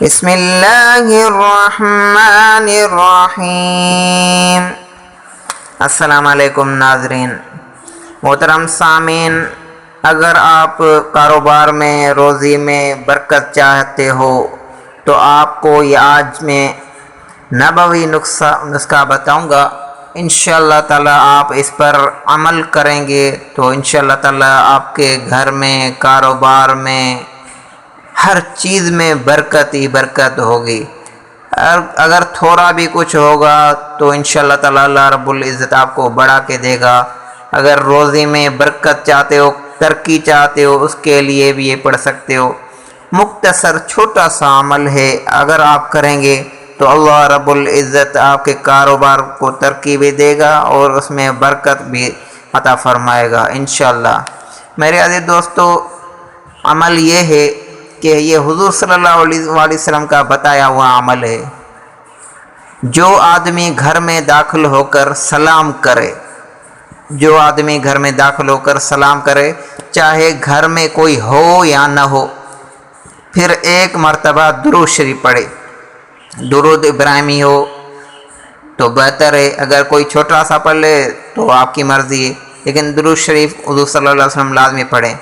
بسم اللہ الرحمن الرحیم۔ السلام علیکم ناظرین، محترم سامعین، اگر آپ کاروبار میں روزی میں برکت چاہتے ہو تو آپ کو یہ آج میں نبوی نسخہ بتاؤں گا۔ انشاءاللہ تعالی آپ اس پر عمل کریں گے تو انشاءاللہ تعالی آپ کے گھر میں، کاروبار میں، ہر چیز میں برکت ہی برکت ہوگی۔ اگر تھوڑا بھی کچھ ہوگا تو انشاءاللہ تعالی اللہ رب العزت آپ کو بڑھا کے دے گا۔ اگر روزی میں برکت چاہتے ہو، ترقی چاہتے ہو، اس کے لیے بھی یہ پڑھ سکتے ہو۔ مختصر چھوٹا سا عمل ہے، اگر آپ کریں گے تو اللہ رب العزت آپ کے کاروبار کو ترقی بھی دے گا اور اس میں برکت بھی عطا فرمائے گا انشاءاللہ۔ میرے عزیز دوستو، عمل یہ ہے کہ یہ حضور صلی اللہ علیہ وسلم کا بتایا ہوا عمل ہے۔ جو آدمی گھر میں داخل ہو کر سلام کرے، چاہے گھر میں کوئی ہو یا نہ ہو، پھر ایک مرتبہ درود شریف پڑھے، درود ابراہیمی ہو تو بہتر ہے، اگر کوئی چھوٹا سا پڑھ لے تو آپ کی مرضی ہے، لیکن درود شریف حضور صلی اللہ علیہ وسلم لازمی پڑھیں،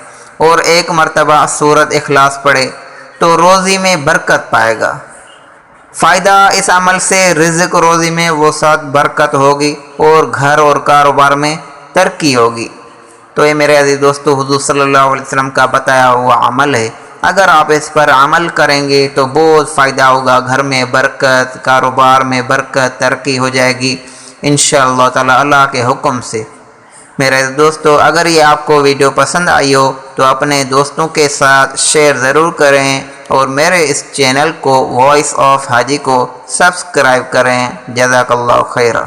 اور ایک مرتبہ سورۃ اخلاص پڑھے تو روزی میں برکت پائے گا۔ فائدہ اس عمل سے رزق روزی میں وسعت برکت ہوگی اور گھر اور کاروبار میں ترقی ہوگی۔ تو یہ میرے عزیز دوستو حضور صلی اللہ علیہ وسلم کا بتایا ہوا عمل ہے، اگر آپ اس پر عمل کریں گے تو بہت فائدہ ہوگا، گھر میں برکت، کاروبار میں برکت، ترقی ہو جائے گی انشاءاللہ تعالی اللہ کے حکم سے۔ میرے دوستو، اگر یہ آپ کو ویڈیو پسند آئی ہو تو اپنے دوستوں کے ساتھ شیئر ضرور کریں اور میرے اس چینل کو وائس آف حاجی کو سبسکرائب کریں۔ جزاک اللہ خیرہ۔